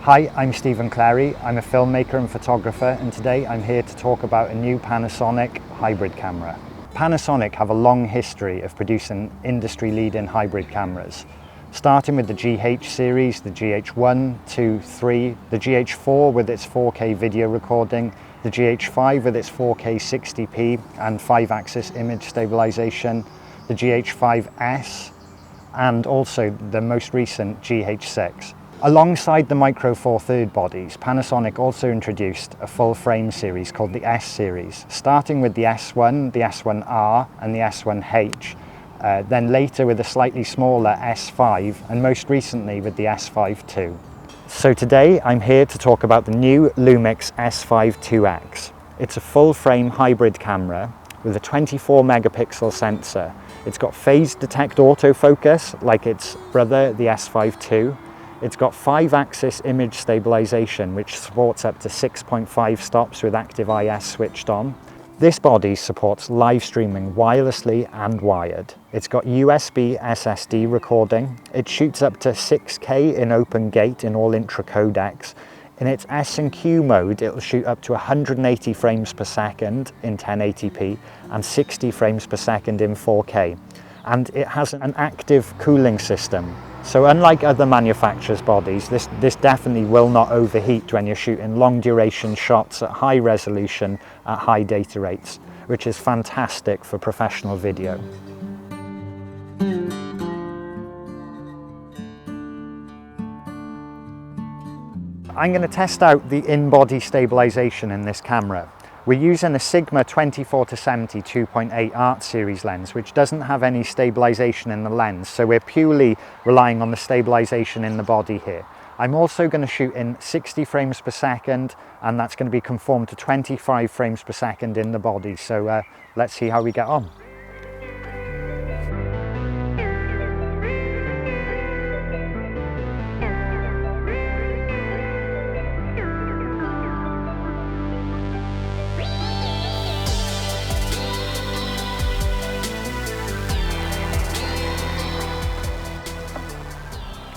Hi, I'm Steven Clarey. I'm a filmmaker and photographer, and today I'm here to talk about a new Panasonic hybrid camera. Panasonic have a long history of producing industry-leading hybrid cameras, starting with the GH series, the GH1, 2, 3, the GH4 with its 4K video recording, the GH5 with its 4K 60p and 5-axis image stabilization, the GH5S, and also the most recent GH6. Alongside the Micro Four Third bodies, Panasonic also introduced a full frame series called the S series, starting with the S1, the S1R and the S1H, then later with a slightly smaller S5 and most recently with the S5 II. So today I'm here to talk about the new Lumix S5 IIX. It's a full frame hybrid camera with a 24 megapixel sensor. It's got phase detect autofocus like its brother, the S5 II. It's got 5-axis image stabilization, which supports up to 6.5 stops with active IS switched on. This body supports live streaming wirelessly and wired. It's got USB SSD recording. It shoots up to 6K in open gate in all intra codecs. In its S&Q mode, it'll shoot up to 180 frames per second in 1080p and 60 frames per second in 4K. And it has an active cooling system. So unlike other manufacturers' bodies, this definitely will not overheat when you're shooting long duration shots at high resolution at high data rates, which is fantastic for professional video. I'm going to test out the in-body stabilization in this camera. We're using a Sigma 24-70 2.8 Art series lens, which doesn't have any stabilization in the lens, so we're purely relying on the stabilization in the body here. I'm also going to shoot in 60 frames per second, and that's going to be conformed to 25 frames per second in the body, so let's see how we get on.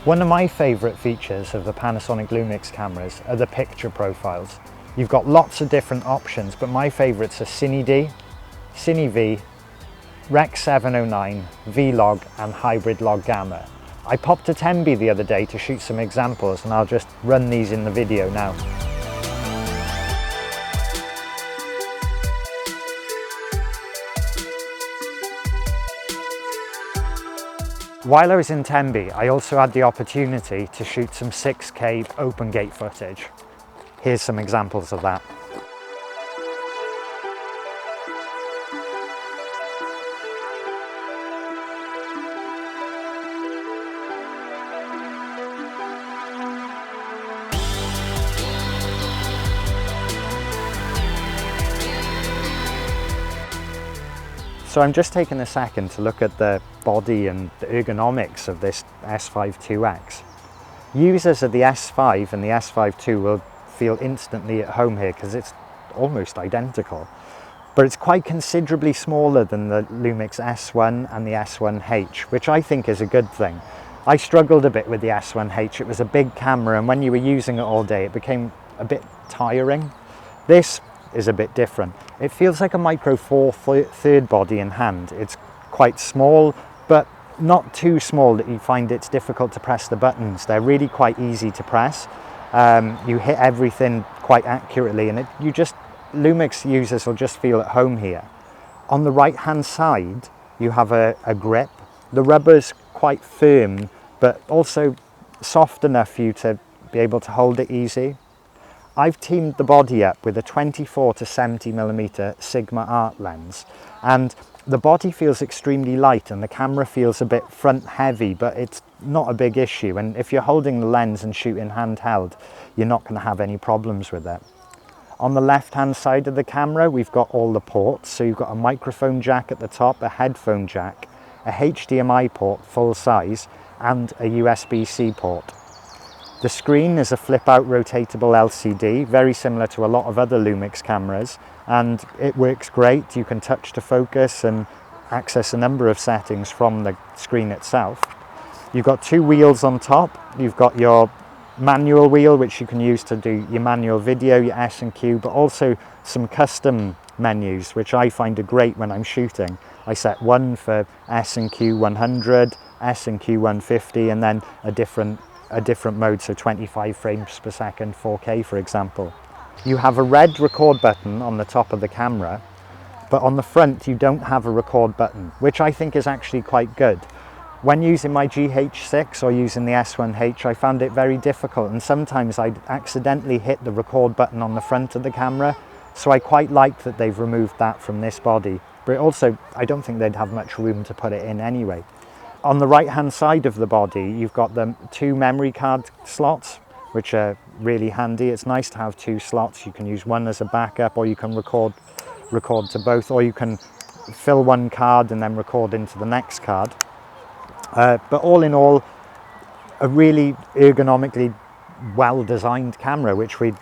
One of my favourite features of the Panasonic Lumix cameras are the picture profiles. You've got lots of different options, but my favourites are Cine D, Cine V, Rec 709, Vlog and Hybrid Log Gamma. I popped to Tembe the other day to shoot some examples, and I'll just run these in the video now. While I was in Tembe, I also had the opportunity to shoot some 6K open gate footage. Here's some examples of that. So I'm just taking a second to look at the body and the ergonomics of this S5 IIX. Users of the S5 and the S5 II will feel instantly at home here because it's almost identical. But it's quite considerably smaller than the Lumix S1 and the S1H, which I think is a good thing. I struggled a bit with the S1H. It was a big camera, and when you were using it all day, it became a bit tiring. This is a bit different. It feels like a Micro Four Third body in hand. It's quite small, but not too small that you find it's difficult to press the buttons. They're really quite easy to press. You hit everything quite accurately, and Lumix users will just feel at home here. On the right hand side, you have a grip. The rubber's quite firm, but also soft enough for you to be able to hold it easy. I've teamed the body up with a 24-70mm Sigma Art lens, and the body feels extremely light and the camera feels a bit front heavy, but it's not a big issue, and if you're holding the lens and shooting handheld, you're not going to have any problems with it. On the left hand side of the camera, we've got all the ports. So you've got a microphone jack at the top, a headphone jack, a HDMI port full size, and a USB-C port. The screen is a flip-out rotatable LCD, very similar to a lot of other Lumix cameras, and it works great. You can touch to focus and access a number of settings from the screen itself. You've got two wheels on top. You've got your manual wheel, which you can use to do your manual video, your S and Q, but also some custom menus, which I find are great when I'm shooting. I set one for S and Q 100, S and Q 150, and then a different mode, so 25 frames per second, 4K for example. You have a red record button on the top of the camera, but on the front you don't have a record button, which I think is actually quite good. When using my GH6 or using the S1H, I found it very difficult, and sometimes I'd accidentally hit the record button on the front of the camera, so I quite like that they've removed that from this body. But also, I don't think they'd have much room to put it in anyway. On the right hand side of the body, you've got the 2 memory card slots, which are really handy. It's nice to have 2 slots. You can use one as a backup, or you can record to both, or you can fill one card and then record into the next card. But all in all, a really ergonomically well-designed camera, which we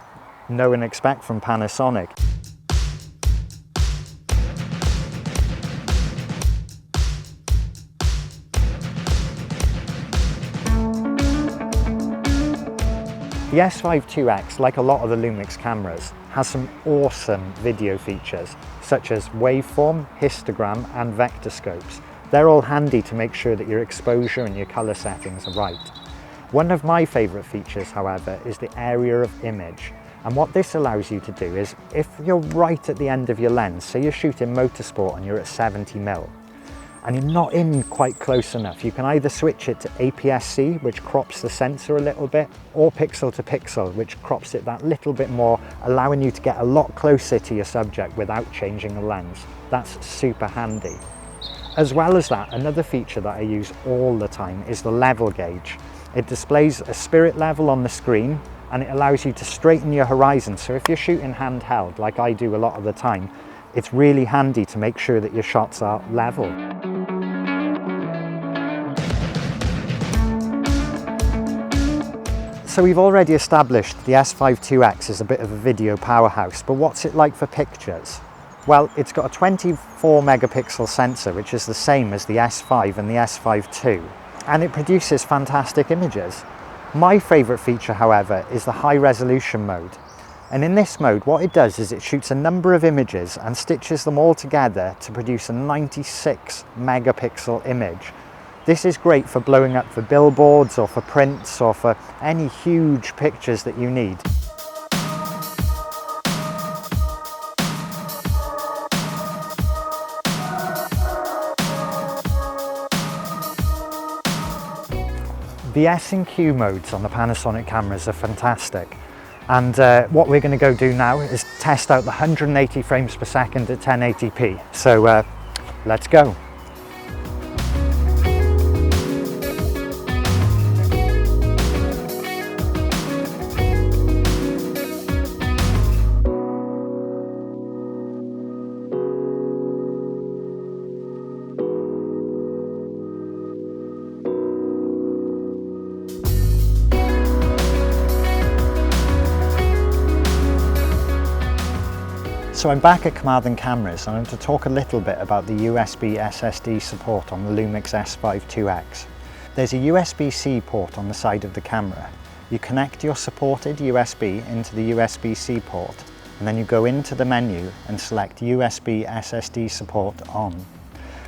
know and expect from Panasonic. The S5 IIX, like a lot of the Lumix cameras, has some awesome video features, such as waveform, histogram and vector scopes. They're all handy to make sure that your exposure and your colour settings are right. One of my favourite features, however, is the area of image. And what this allows you to do is, if you're right at the end of your lens, say you're shooting motorsport and you're at 70mm, and you're not in quite close enough, you can either switch it to APS-C, which crops the sensor a little bit, or pixel to pixel, which crops it that little bit more, allowing you to get a lot closer to your subject without changing the lens. That's super handy. As well as that, another feature that I use all the time is the level gauge. It displays a spirit level on the screen, and it allows you to straighten your horizon. So if you're shooting handheld, like I do a lot of the time, it's really handy to make sure that your shots are level. So we've already established the S5 IIX is a bit of a video powerhouse, but what's it like for pictures? Well, it's got a 24 megapixel sensor, which is the same as the S5 and the S5 II, and it produces fantastic images. My favourite feature, however, is the high resolution mode. And in this mode, what it does is it shoots a number of images and stitches them all together to produce a 96 megapixel image. This is great for blowing up for billboards or for prints or for any huge pictures that you need. The S and Q modes on the Panasonic cameras are fantastic, and what we're going to go do now is test out the 180 frames per second at 1080p. So let's go. So I'm back at Carmarthen Cameras, and I'm going to talk a little bit about the USB SSD support on the Lumix S5 IIX. There's a USB-C port on the side of the camera. You connect your supported USB into the USB-C port, and then you go into the menu and select USB SSD support on.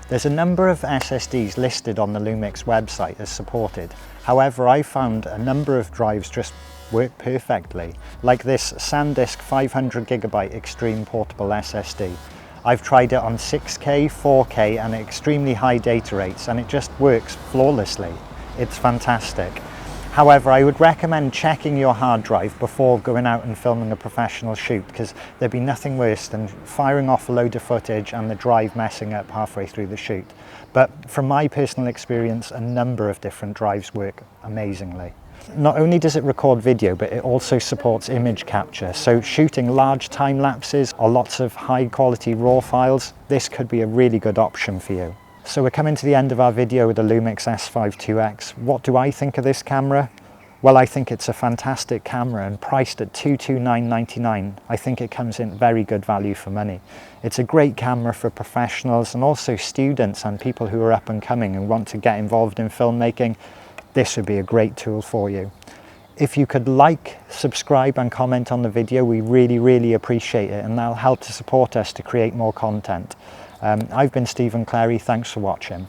There's a number of SSDs listed on the Lumix website as supported. However, I found a number of drives just work perfectly, like this SanDisk 500GB Extreme Portable SSD. I've tried it on 6K, 4K and extremely high data rates, and it just works flawlessly. It's fantastic. However, I would recommend checking your hard drive before going out and filming a professional shoot, because there'd be nothing worse than firing off a load of footage and the drive messing up halfway through the shoot. But from my personal experience, a number of different drives work amazingly. Not only does it record video, but it also supports image capture. So shooting large time lapses or lots of high quality raw files, this could be a really good option for you. So we're coming to the end of our video with the Lumix S5 IIX. What do I think of this camera? Well, I think it's a fantastic camera, and priced at $229.99, I think it comes in very good value for money. It's a great camera for professionals and also students and people who are up and coming and want to get involved in filmmaking. This would be a great tool for you. If you could like, subscribe and comment on the video, we really appreciate it, and that'll help to support us to create more content. I've been Steven Clarey, thanks for watching.